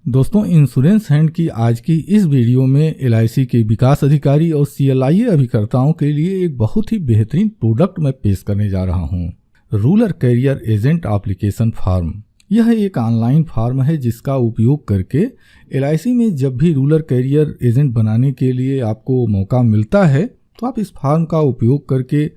दोस्तों, insurance hand की आज की इस वीडियो में एलआईसी के विकास अधिकारी और सीएलआईए अभिकर्ताओं के लिए एक बहुत ही बेहतरीन प्रोडक्ट मैं पेश करने जा रहा हूं। Rural career agent application form. यह एक ऑनलाइन फॉर्म है जिसका उपयोग करके एलआईसी में जब भी रूरल कैरियर एजेंट बनाने के लिए आपको मौका मिलता है तो आप इस फॉर्म का उपयोग करके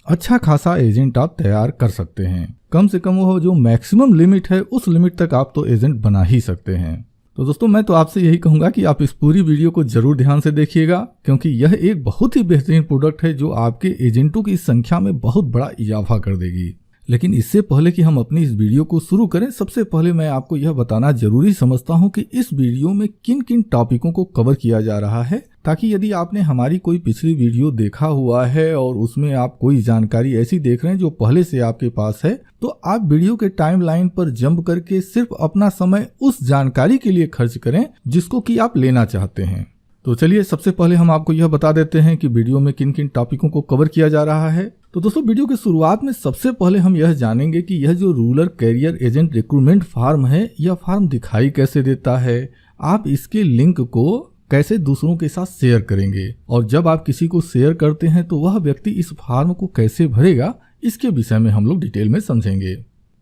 अच्छा खासा एजेंट आप तैयार कर सकते हैं। कम से कम वो जो मैक्सिमम लिमिट है उस लिमिट तक आप तो एजेंट बना ही सकते हैं। तो दोस्तों, मैं तो आपसे यही कहूंगा कि आप इस पूरी वीडियो को जरूर ध्यान से देखिएगा, क्योंकि यह एक बहुत ही बेहतरीन प्रोडक्ट है जो आपके एजेंटों की संख्या में बहुत बड़ा इजाफा कर देगी। लेकिन इससे पहले कि हम अपनी इस वीडियो को शुरू करें, सबसे पहले मैं आपको यह बताना जरूरी समझता हूं कि इस वीडियो में किन किन टॉपिकों को कवर किया जा रहा है, ताकि यदि आपने हमारी कोई पिछली वीडियो देखा हुआ है और उसमें आप कोई जानकारी ऐसी देख रहे हैं जो पहले से आपके पास है, तो आप वीडियो के टाइमलाइन पर जंप करके सिर्फ अपना समय उस जानकारी के लिए खर्च करें जिसको कि आप लेना चाहते हैं। तो चलिए, सबसे पहले हम आपको यह बता देते हैं कि वीडियो में किन किन टॉपिकों को कवर किया जा रहा है। तो दोस्तों, वीडियो की शुरुआत में सबसे पहले हम यह जानेंगे कि यह जो rural career agent recruitment form है, यह फॉर्म दिखाई कैसे देता है, आप इसके लिंक को कैसे दूसरों के साथ शेयर करेंगे, और जब आप किसी को शेयर करते हैं तो वह व्यक्ति इस फॉर्म को कैसे भरेगा, इसके विषय में हम लोग डिटेल में समझेंगे।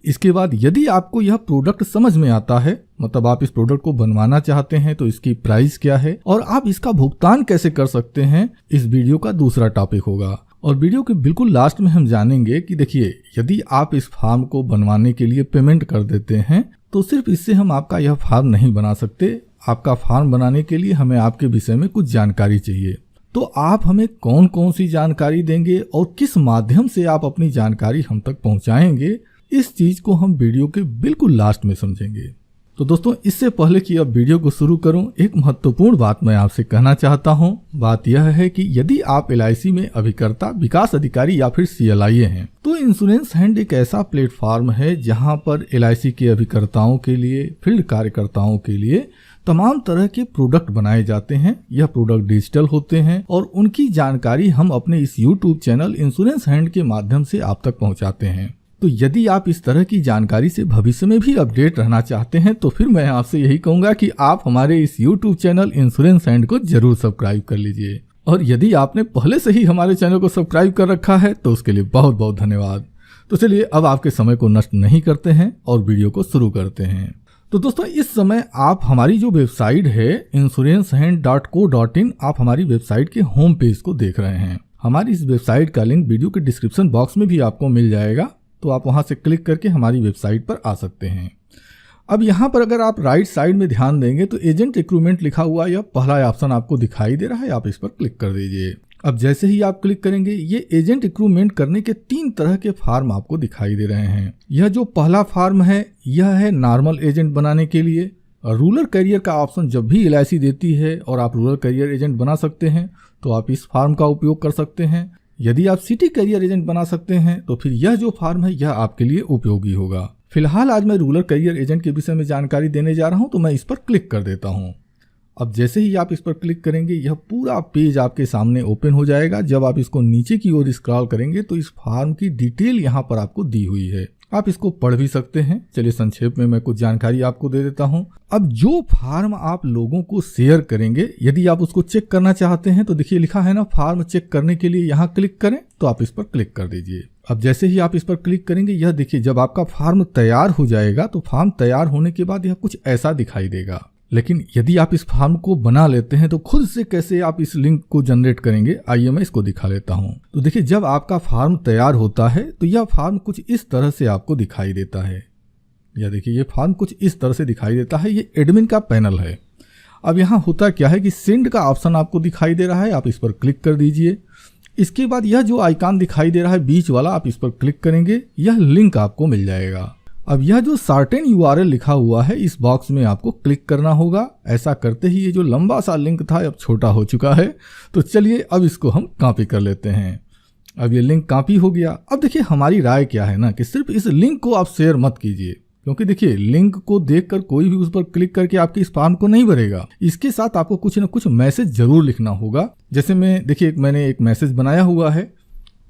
इसके बाद यदि आपको यह प्रोडक्ट समझ में आता है, मतलब आप इस प्रोडक्ट को बनवाना चाहते हैं, तो इसकी प्राइस क्या है और आप इसका भुगतान कैसे कर सकते हैं, इस वीडियो का दूसरा टॉपिक होगा। और वीडियो के बिल्कुल लास्ट में हम जानेंगे कि देखिए, यदि आप इस फॉर्म को बनवाने के लिए पेमेंट कर देते हैं तो सिर्फ इससे हम आपका यह फॉर्म नहीं बना सकते। आपका फॉर्म बनाने के लिए हमें आपके विषय में कुछ जानकारी चाहिए। तो आप हमें कौन कौन सी जानकारी देंगे और किस माध्यम से आप अपनी जानकारी हम तक पहुंचाएंगे, इस चीज को हम वीडियो के बिल्कुल लास्ट में समझेंगे। तो दोस्तों, इससे पहले कि अब वीडियो को शुरू करूं, एक महत्वपूर्ण बात मैं आपसे कहना चाहता हूं। बात यह है कि यदि आप एलआईसी में अभिकर्ता, विकास अधिकारी या फिर सीएलआईए हैं, तो इंश्योरेंस हैंड एक ऐसा प्लेटफॉर्म है जहां पर एलआईसी के अभिकर्ताओं के लिए, फील्ड कार्यकर्ताओं के लिए तमाम तरह के प्रोडक्ट बनाए जाते हैं। यह प्रोडक्ट डिजिटल होते हैं और उनकी जानकारी हम अपने इस यूट्यूब चैनल इंश्योरेंस हैंड के माध्यम से आप तक पहुंचाते हैं। तो यदि आप इस तरह की जानकारी से भविष्य में भी अपडेट रहना चाहते हैं तो फिर मैं आपसे यही कहूंगा कि आप हमारे इस यूट्यूब चैनल इंश्योरेंस हैंड को जरूर सब्सक्राइब कर लीजिए। और यदि आपने पहले से ही हमारे चैनल को सब्सक्राइब कर रखा है तो उसके लिए बहुत बहुत धन्यवाद। तो चलिए, अब आपके समय को नष्ट नहीं करते हैं और वीडियो को शुरू करते हैं। तो दोस्तों, इस समय आप हमारी जो वेबसाइट है insuranceHand.co.in, आप हमारी वेबसाइट के होम पेज को देख रहे हैं। हमारी इस वेबसाइट का लिंक वीडियो के डिस्क्रिप्शन बॉक्स में भी आपको मिल जाएगा, तो आप वहां से क्लिक करके हमारी वेबसाइट पर आ सकते हैं। अब यहाँ पर अगर आप राइट साइड में ध्यान देंगे तो एजेंट रिक्रूटमेंट लिखा हुआ यह पहला ऑप्शन आपको दिखाई दे रहा है, आप इस पर क्लिक कर दीजिए। अब जैसे ही आप क्लिक करेंगे, ये एजेंट रिक्रूटमेंट करने के 3 तरह के फॉर्म आपको दिखाई दे रहे हैं। यह जो पहला फॉर्म है, यह है नॉर्मल एजेंट बनाने के लिए। रूरल कैरियर का ऑप्शन जब भी एलआईसी देती है और आप रूरल कैरियर एजेंट बना सकते हैं तो आप इस फॉर्म का उपयोग कर सकते हैं। यदि आप सिटी कैरियर एजेंट बना सकते हैं तो फिर यह जो फॉर्म है यह आपके लिए उपयोगी होगा। फिलहाल आज मैं रूरल कैरियर एजेंट के विषय में जानकारी देने जा रहा हूं, तो मैं इस पर क्लिक कर देता हूं। अब जैसे ही आप इस पर क्लिक करेंगे, यह पूरा पेज आपके सामने ओपन हो जाएगा। जब आप इसको नीचे की ओर स्क्रॉल करेंगे तो इस फॉर्म की डिटेल यहाँ पर आपको दी हुई है, आप इसको पढ़ भी सकते हैं। चलिए, संक्षेप में मैं कुछ जानकारी आपको दे देता हूं। अब जो फॉर्म आप लोगों को शेयर करेंगे, यदि आप उसको चेक करना चाहते हैं तो देखिए लिखा है ना, फॉर्म चेक करने के लिए यहाँ क्लिक करें, तो आप इस पर क्लिक कर दीजिए। अब जैसे ही आप इस पर क्लिक करेंगे, यह देखिए जब आपका फॉर्म तैयार हो जाएगा तो फॉर्म तैयार होने के बाद यह कुछ ऐसा दिखाई देगा। लेकिन यदि आप इस फॉर्म को बना लेते हैं तो खुद से कैसे आप इस लिंक को जनरेट करेंगे, आइए मैं इसको दिखा लेता हूं। तो देखिए, जब आपका फॉर्म तैयार होता है तो यह फॉर्म कुछ इस तरह से आपको दिखाई देता है। यह देखिए, ये फॉर्म कुछ इस तरह से दिखाई देता है। ये एडमिन का पैनल है। अब यहाँ होता क्या है कि सेंड का ऑप्शन आपको दिखाई दे रहा है, आप इस पर क्लिक कर दीजिए। इसके बाद यह जो आइकॉन दिखाई दे रहा है बीच वाला, आप इस पर क्लिक करेंगे, यह लिंक आपको मिल जाएगा। अब यह जो सर्टेन यूआरएल लिखा हुआ है, इस बॉक्स में आपको क्लिक करना होगा। ऐसा करते ही ये जो लंबा सा लिंक था अब छोटा हो चुका है। तो चलिए, अब इसको हम कॉपी कर लेते हैं। अब ये लिंक कॉपी हो गया। अब देखिए, हमारी राय क्या है ना कि सिर्फ इस लिंक को आप शेयर मत कीजिए, क्योंकि देखिए लिंक को देखकर कोई भी उस पर क्लिक करके आपके इस फॉर्म को नहीं भरेगा। इसके साथ आपको कुछ न कुछ मैसेज जरूर लिखना होगा। जैसे मैंने एक मैसेज बनाया हुआ है,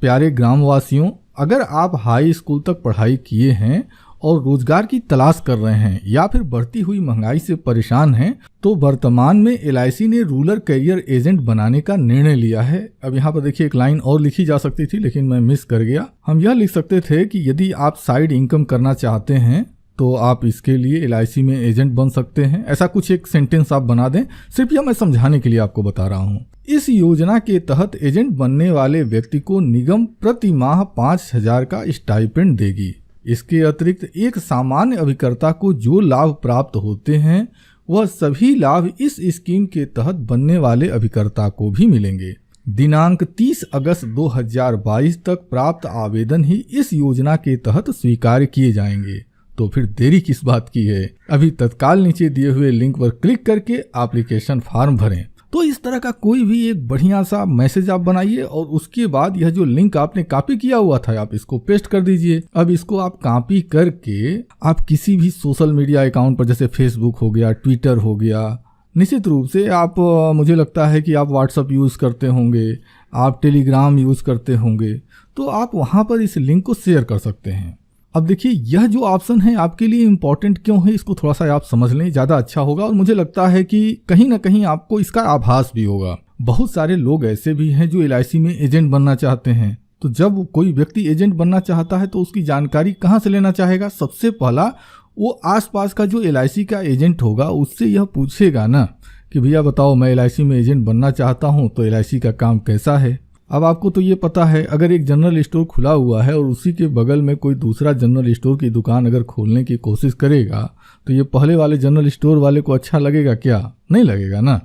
प्यारे ग्रामवासियों, अगर आप हाई स्कूल तक पढ़ाई किए हैं और रोजगार की तलाश कर रहे हैं या फिर बढ़ती हुई महंगाई से परेशान हैं, तो वर्तमान में LIC ने रूरल कैरियर एजेंट बनाने का निर्णय लिया है। अब यहाँ पर देखिए एक लाइन और लिखी जा सकती थी लेकिन मैं मिस कर गया। हम यह लिख सकते थे कि यदि आप साइड इनकम करना चाहते हैं तो आप इसके लिए LIC में एजेंट बन सकते हैं। ऐसा कुछ एक सेंटेंस आप बना दें, सिर्फ यह मैं समझाने के लिए आपको बता रहा हूँ। इस योजना के तहत एजेंट बनने वाले व्यक्ति को निगम प्रति माह 5,000 का स्टाइपेंड देगी। इसके अतिरिक्त एक सामान्य अभिकर्ता को जो लाभ प्राप्त होते हैं वह सभी लाभ इस स्कीम के तहत बनने वाले अभिकर्ता को भी मिलेंगे। दिनांक 30 अगस्त 2022 तक प्राप्त आवेदन ही इस योजना के तहत स्वीकार किए जाएंगे। तो फिर देरी किस बात की है, अभी तत्काल नीचे दिए हुए लिंक पर क्लिक करके एप्लीकेशन फॉर्म भरें। तो इस तरह का कोई भी एक बढ़िया सा मैसेज आप बनाइए और उसके बाद यह जो लिंक आपने कॉपी किया हुआ था आप इसको पेस्ट कर दीजिए। अब इसको आप कॉपी करके आप किसी भी सोशल मीडिया अकाउंट पर, जैसे फेसबुक हो गया, ट्विटर हो गया, निश्चित रूप से आप, मुझे लगता है कि आप व्हाट्सएप यूज़ करते होंगे, आप टेलीग्राम यूज़ करते होंगे, तो आप वहाँ पर इस लिंक को शेयर कर सकते हैं। अब देखिए यह जो ऑप्शन है आपके लिए इम्पोर्टेंट क्यों है, इसको थोड़ा सा आप समझ लें, ज़्यादा अच्छा होगा। और मुझे लगता है कि कहीं ना कहीं आपको इसका आभास भी होगा। बहुत सारे लोग ऐसे भी हैं जो LIC में एजेंट बनना चाहते हैं। तो जब कोई व्यक्ति एजेंट बनना चाहता है तो उसकी जानकारी कहाँ से लेना चाहेगा? सबसे पहला वो आसपास का जो LIC का एजेंट होगा उससे यह पूछेगा ना कि भैया बताओ मैं LIC में एजेंट बनना चाहता हूँ, तो LIC का काम कैसा है। अब आपको तो ये पता है, अगर एक जनरल स्टोर खुला हुआ है और उसी के बगल में कोई दूसरा जनरल स्टोर की दुकान अगर खोलने की कोशिश करेगा तो ये पहले वाले जनरल स्टोर वाले को अच्छा लगेगा क्या? नहीं लगेगा ना।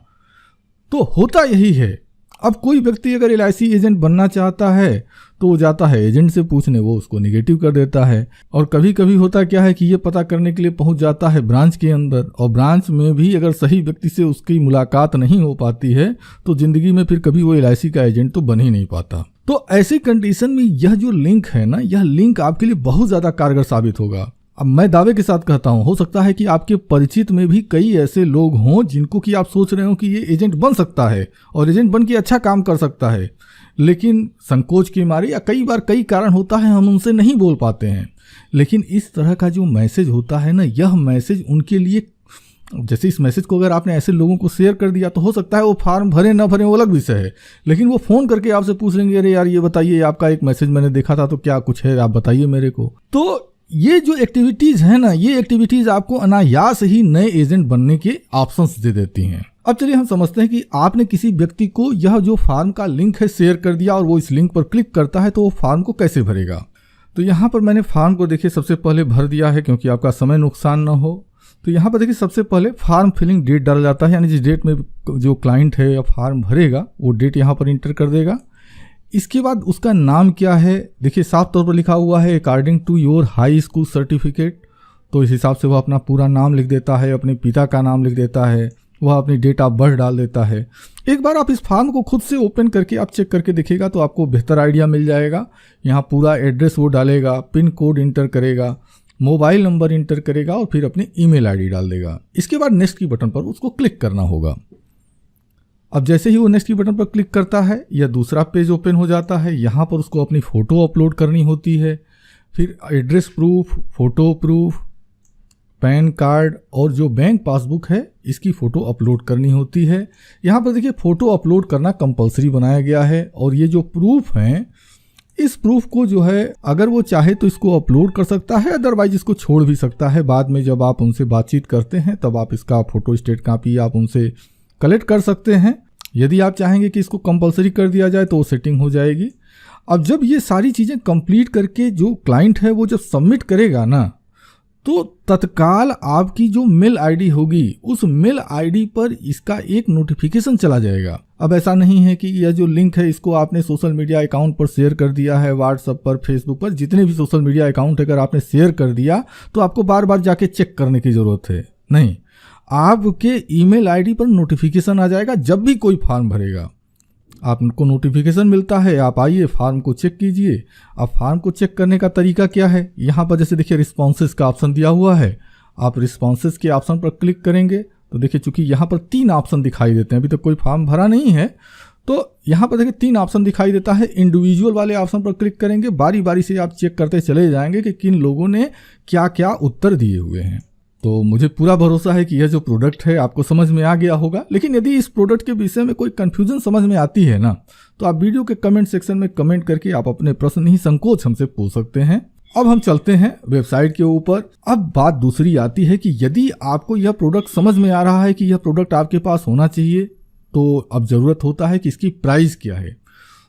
तो होता यही है। अब कोई व्यक्ति अगर LIC एजेंट बनना चाहता है तो वो जाता है एजेंट से पूछने, वो उसको निगेटिव कर देता है। और कभी कभी होता क्या है कि ये पता करने के लिए पहुंच जाता है ब्रांच के अंदर, और ब्रांच में भी अगर सही व्यक्ति से उसकी मुलाकात नहीं हो पाती है तो जिंदगी में फिर कभी वो LIC का एजेंट तो बन ही नहीं पाता। तो ऐसी कंडीशन में यह जो लिंक है ना, यह लिंक आपके लिए बहुत ज्यादा कारगर साबित होगा। अब मैं दावे के साथ कहता हूं, हो सकता है कि आपके परिचित में भी कई ऐसे लोग हों जिनको कि आप सोच रहे हो कि ये एजेंट बन सकता है और एजेंट बन के अच्छा काम कर सकता है, लेकिन संकोच के मारे या कई बार कई कारण होता है हम उनसे नहीं बोल पाते हैं। लेकिन इस तरह का जो मैसेज होता है ना, यह मैसेज उनके लिए, जैसे इस मैसेज को अगर आपने ऐसे लोगों को शेयर कर दिया तो हो सकता है वो फॉर्म भरे ना भरे वो अलग विषय है, लेकिन वो फ़ोन करके आपसे पूछ लेंगे, अरे यार ये बताइए आपका एक मैसेज मैंने देखा था तो क्या कुछ है, आप बताइए मेरे को। तो ये जो एक्टिविटीज़ है ना, ये एक्टिविटीज़ आपको अनायास ही नए एजेंट बनने के ऑप्शंस दे देती हैं। अब चलिए हम समझते हैं कि आपने किसी व्यक्ति को यह जो फॉर्म का लिंक है शेयर कर दिया और वो इस लिंक पर क्लिक करता है, तो वो फॉर्म को कैसे भरेगा। तो यहाँ पर मैंने फॉर्म को देखिए सबसे पहले भर दिया है क्योंकि आपका समय नुकसान ना हो। तो यहाँ पर देखिए सबसे पहले फॉर्म फिलिंग डेट डाला जाता है, यानी जिस डेट में जो क्लाइंट है या फॉर्म भरेगा वो डेट यहाँ पर इंटर कर देगा। इसके बाद उसका नाम क्या है, देखिए साफ तौर पर लिखा हुआ है according to your high school certificate, तो इस हिसाब से वह अपना पूरा नाम लिख देता है, अपने पिता का नाम लिख देता है, वह अपनी डेट ऑफ बर्थ डाल देता है। एक बार आप इस फॉर्म को खुद से ओपन करके आप चेक करके देखिएगा तो आपको बेहतर आइडिया मिल जाएगा। यहाँ पूरा एड्रेस वो डालेगा, पिन कोड इंटर करेगा, मोबाइल नंबर इंटर करेगा और फिर अपनी ईमेल आईडी डाल देगा। इसके बाद नेक्स्ट की बटन पर उसको क्लिक करना होगा। अब जैसे ही वो नेक्स्ट की बटन पर क्लिक करता है यह दूसरा पेज ओपन हो जाता है। यहाँ पर उसको अपनी फ़ोटो अपलोड करनी होती है, फिर address proof, photo proof, pan card और जो बैंक पासबुक है इसकी फ़ोटो अपलोड करनी होती है। यहाँ पर देखिए फ़ोटो अपलोड करना कंपलसरी बनाया गया है और ये जो प्रूफ हैं इस प्रूफ को जो है अगर वो चाहे तो इसको अपलोड कर सकता है, अदरवाइज इसको छोड़ भी सकता है। बाद में जब आप उनसे बातचीत करते हैं तब आप इसका फ़ोटो स्टेट कॉपी आप उनसे कलेक्ट कर सकते हैं। यदि आप चाहेंगे कि इसको कंपलसरी कर दिया जाए तो वो सेटिंग हो जाएगी। अब जब ये सारी चीज़ें कंप्लीट करके जो क्लाइंट है वो जब सबमिट करेगा ना, तो तत्काल आपकी जो मेल आईडी होगी उस मेल आईडी पर इसका एक नोटिफिकेशन चला जाएगा। अब ऐसा नहीं है कि यह जो लिंक है इसको आपने सोशल मीडिया अकाउंट पर शेयर कर दिया है, व्हाट्सएप पर, फेसबुक पर, जितने भी सोशल मीडिया अकाउंट अगर आपने शेयर कर दिया तो आपको बार बार जाके चेक करने की ज़रूरत है नहीं। आपके ईमेल आईडी पर नोटिफिकेशन आ जाएगा जब भी कोई फॉर्म भरेगा, आपको नोटिफिकेशन मिलता है, आप आइए फॉर्म को चेक कीजिए। अब फॉर्म को चेक करने का तरीका क्या है, यहाँ पर जैसे देखिए रिस्पॉन्सेस का ऑप्शन दिया हुआ है, आप रिस्पॉन्सेस के ऑप्शन पर क्लिक करेंगे तो देखिए चूंकि यहाँ पर 3 ऑप्शन दिखाई देते हैं, अभी तक कोई फॉर्म भरा नहीं है तो यहाँ पर देखिए 3 ऑप्शन दिखाई देता है। इंडिविजुअल वाले ऑप्शन पर क्लिक करेंगे, बारी बारी से आप चेक करते चले जाएंगे कि किन लोगों ने क्या क्या उत्तर दिए हुए हैं। तो मुझे पूरा भरोसा है कि यह जो प्रोडक्ट है आपको समझ में आ गया होगा। लेकिन यदि इस प्रोडक्ट के विषय में कोई कंफ्यूजन समझ में आती है ना, तो आप वीडियो के कमेंट सेक्शन में कमेंट करके आप अपने प्रश्न निसंकोच हमसे पूछ सकते हैं। अब हम चलते हैं वेबसाइट के ऊपर। अब बात दूसरी आती है कि यदि आपको यह प्रोडक्ट समझ में आ रहा है कि यह प्रोडक्ट आपके पास होना चाहिए, तो अब ज़रूरत होता है कि इसकी प्राइस क्या है।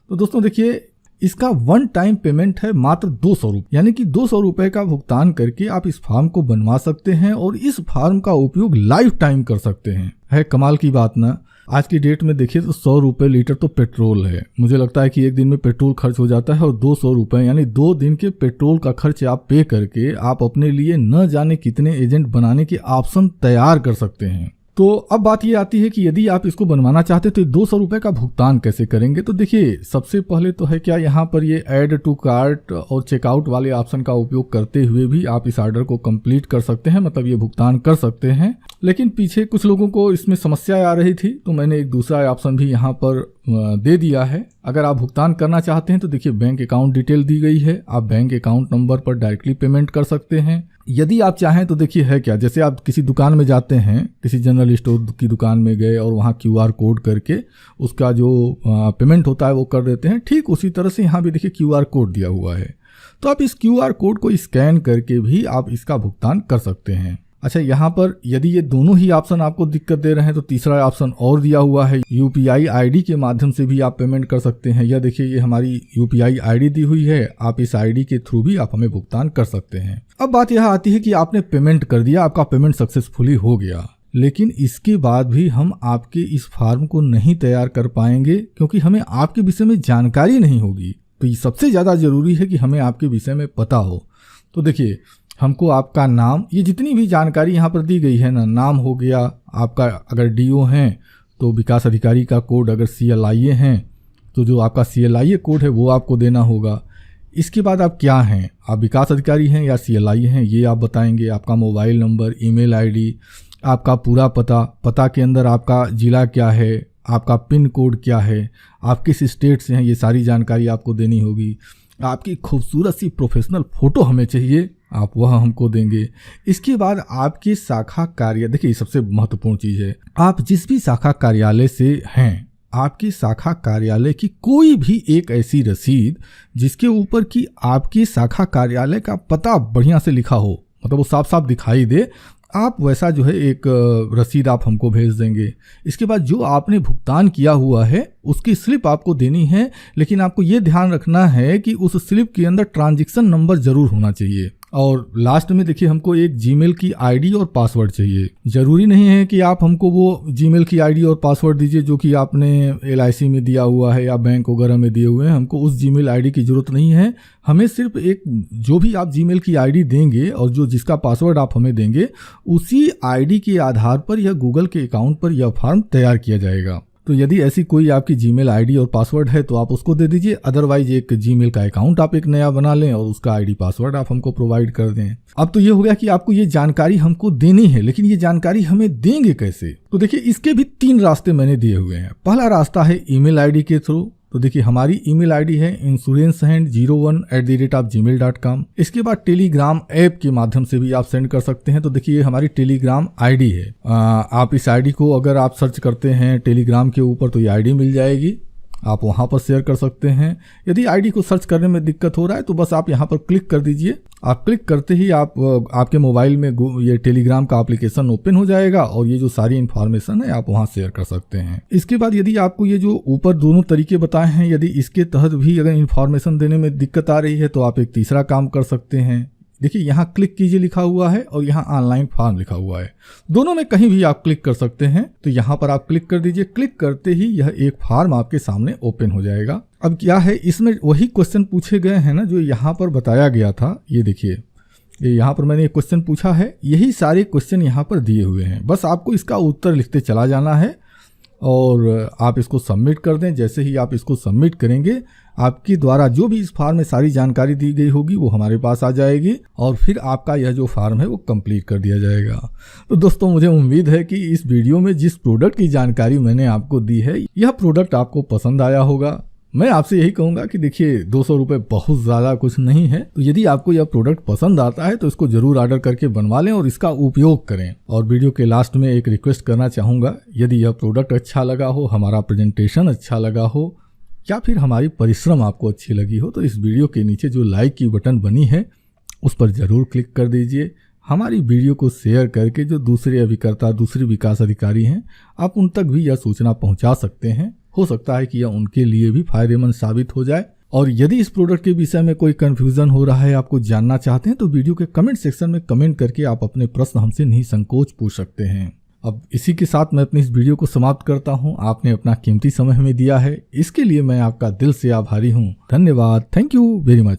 तो दोस्तों देखिए, इसका 1 टाइम पेमेंट है मात्र 200 रुपये, यानी कि 200 रुपये का भुगतान करके आप इस फार्म को बनवा सकते हैं और इस फार्म का उपयोग लाइफ टाइम कर सकते हैं। है कमाल की बात ना। आज की डेट में देखिए तो 100 रुपये लीटर तो पेट्रोल है। मुझे लगता है कि एक दिन में पेट्रोल खर्च हो जाता है और 200 रुपये यानी 2 दिन के पेट्रोल का खर्च आप पे करके आप अपने लिए न जाने कितने एजेंट बनाने के ऑप्शन तैयार कर सकते हैं। तो अब बात ये आती है कि यदि आप इसको बनवाना चाहते तो 200 रुपये का भुगतान कैसे करेंगे। तो देखिए, सबसे पहले तो है क्या, यहाँ पर ये ऐड टू कार्ट और चेकआउट वाले ऑप्शन का उपयोग करते हुए भी आप इस ऑर्डर को कंप्लीट कर सकते हैं, मतलब ये भुगतान कर सकते हैं। लेकिन पीछे कुछ लोगों को इसमें समस्या आ रही थी, तो मैंने एक दूसरा ऑप्शन भी यहाँ पर दे दिया है। अगर आप भुगतान करना चाहते हैं तो देखिए, बैंक अकाउंट डिटेल दी गई है, आप बैंक अकाउंट नंबर पर डायरेक्टली पेमेंट कर सकते हैं। यदि आप चाहें तो देखिए है क्या, जैसे आप किसी दुकान में जाते हैं, किसी जनरल स्टोर की दुकान में गए और वहाँ QR कोड करके उसका जो पेमेंट होता है वो कर देते हैं, ठीक उसी तरह से यहाँ भी देखिए QR कोड दिया हुआ है। तो आप इस QR कोड को स्कैन करके भी आप इसका भुगतान कर सकते हैं। अच्छा, यहाँ पर यदि ये दोनों ही ऑप्शन आपको दिक्कत दे रहे हैं तो तीसरा ऑप्शन और दिया हुआ है, UPI ID के माध्यम से भी आप पेमेंट कर सकते हैं। यह देखिए, ये हमारी UPI ID दी हुई है, आप इस ID के थ्रू भी आप हमें भुगतान कर सकते हैं। अब बात यह आती है कि आपने पेमेंट कर दिया, आपका पेमेंट सक्सेसफुली हो गया, लेकिन इसके बाद भी हम आपके इस फॉर्म को नहीं तैयार कर पाएंगे क्योंकि हमें आपके विषय में जानकारी नहीं होगी। तो ये सबसे ज़्यादा ज़रूरी है कि हमें आपके विषय में पता हो। तो देखिए, हमको आपका नाम, ये जितनी भी जानकारी यहाँ पर दी गई है ना, नाम हो गया आपका, अगर DO हैं तो विकास अधिकारी का कोड, अगर CLIA हैं तो जो आपका CLIA कोड है वो आपको देना होगा। इसके बाद आप क्या हैं, आप विकास अधिकारी हैं या CLIA हैं, ये आप बताएंगे। आपका मोबाइल नंबर, ईमेल ID, आपका पूरा पता के अंदर आपका ज़िला क्या है, आपका पिन कोड क्या है, आप किस स्टेट से हैं, ये सारी जानकारी आपको देनी होगी। आपकी खूबसूरत सी प्रोफेशनल फ़ोटो हमें चाहिए, आप वह हमको देंगे। इसके बाद आपकी शाखा कार्य, देखिए सबसे महत्वपूर्ण चीज़ है, आप जिस भी शाखा कार्यालय से हैं, आपकी शाखा कार्यालय की कोई भी एक ऐसी रसीद जिसके ऊपर कि आपकी शाखा कार्यालय का पता बढ़िया से लिखा हो, मतलब वो साफ साफ दिखाई दे, आप वैसा जो है एक रसीद आप हमको भेज देंगे। इसके बाद जो आपने भुगतान किया हुआ है उसकी स्लिप आपको देनी है, लेकिन आपको ये ध्यान रखना है कि उस स्लिप के अंदर ट्रांजैक्शन नंबर जरूर होना चाहिए। और लास्ट में देखिए, हमको एक जीमेल की ID और पासवर्ड चाहिए। ज़रूरी नहीं है कि आप हमको वो जीमेल की ID और पासवर्ड दीजिए जो कि आपने LIC में दिया हुआ है या बैंक वगैरह में दिए हुए हैं। हमको उस जीमेल ID की ज़रूरत नहीं है। हमें सिर्फ एक, जो भी आप जीमेल की ID देंगे और जो जिसका पासवर्ड आप हमें देंगे, उसी ID के आधार पर या गूगल के अकाउंट पर यह फॉर्म तैयार किया जाएगा। तो यदि ऐसी कोई आपकी जीमेल ID और पासवर्ड है तो आप उसको दे दीजिए, अदरवाइज एक जीमेल का अकाउंट आप एक नया बना लें और उसका ID पासवर्ड आप हमको प्रोवाइड कर दें। अब तो ये हो गया कि आपको ये जानकारी हमको देनी है, लेकिन ये जानकारी हमें देंगे कैसे। तो देखिए, इसके भी 3 रास्ते मैंने दिए हुए हैं। पहला रास्ता है ईमेल ID के थ्रू। तो देखिए, हमारी ईमेल ID है insurancehandl01@gmail.com। इसके बाद टेलीग्राम ऐप के माध्यम से भी आप सेंड कर सकते हैं। तो देखिए, ये हमारी टेलीग्राम ID है। आप इस ID को अगर आप सर्च करते हैं टेलीग्राम के ऊपर तो ये ID मिल जाएगी, आप वहाँ पर शेयर कर सकते हैं। यदि ID को सर्च करने में दिक्कत हो रहा है तो बस आप यहाँ पर क्लिक कर दीजिए। आप क्लिक करते ही आपके मोबाइल में ये टेलीग्राम का एप्लीकेशन ओपन हो जाएगा और ये जो सारी इन्फॉर्मेशन है आप वहाँ शेयर कर सकते हैं। इसके बाद यदि आपको ये जो ऊपर दोनों तरीके बताए हैं, यदि इसके तहत भी अगर इन्फॉर्मेशन देने में दिक्कत आ रही है तो आप एक तीसरा काम कर सकते हैं। देखिए, यहाँ क्लिक कीजिए लिखा हुआ है और यहाँ ऑनलाइन फॉर्म लिखा हुआ है। दोनों में कहीं भी आप क्लिक कर सकते हैं। तो यहाँ पर आप क्लिक कर दीजिए। क्लिक करते ही यह एक फॉर्म आपके सामने ओपन हो जाएगा। अब क्या है, इसमें वही क्वेश्चन पूछे गए हैं ना जो यहाँ पर बताया गया था। ये देखिए, यहाँ पर मैंने एक क्वेश्चन पूछा है, यही सारे क्वेश्चन यहाँ पर दिए हुए हैं। बस आपको इसका उत्तर लिखते चला जाना है और आप इसको सबमिट कर दें। जैसे ही आप इसको सबमिट करेंगे, आपके द्वारा जो भी इस फार्म में सारी जानकारी दी गई होगी वो हमारे पास आ जाएगी और फिर आपका यह जो फार्म है वो कंप्लीट कर दिया जाएगा। तो दोस्तों, मुझे उम्मीद है कि इस वीडियो में जिस प्रोडक्ट की जानकारी मैंने आपको दी है, यह प्रोडक्ट आपको पसंद आया होगा। मैं आपसे यही कहूंगा कि देखिए, 200 रुपये बहुत ज़्यादा कुछ नहीं है। तो यदि आपको यह प्रोडक्ट पसंद आता है तो इसको जरूर ऑर्डर करके बनवा लें और इसका उपयोग करें। और वीडियो के लास्ट में एक रिक्वेस्ट करना चाहूँगा, यदि यह प्रोडक्ट अच्छा लगा हो, हमारा प्रेजेंटेशन अच्छा लगा हो या फिर हमारी परिश्रम आपको अच्छी लगी हो, तो इस वीडियो के नीचे जो लाइक की बटन बनी है उस पर ज़रूर क्लिक कर दीजिए। हमारी वीडियो को शेयर करके जो दूसरे अभिकर्ता, दूसरे विकास अधिकारी हैं, आप उन तक भी यह सूचना पहुंचा सकते हैं। हो सकता है कि यह उनके लिए भी फायदेमंद साबित हो जाए। और यदि इस प्रोडक्ट के विषय में कोई कंफ्यूजन हो रहा है, आपको जानना चाहते हैं, तो वीडियो के कमेंट सेक्शन में कमेंट करके आप अपने प्रश्न हमसे निसंकोच पूछ सकते हैं। अब इसी के साथ मैं अपनी इस वीडियो को समाप्त करता हूं। आपने अपना कीमती समय हमें दिया है, इसके लिए मैं आपका दिल से आभारी हूं। धन्यवाद। Thank you very much.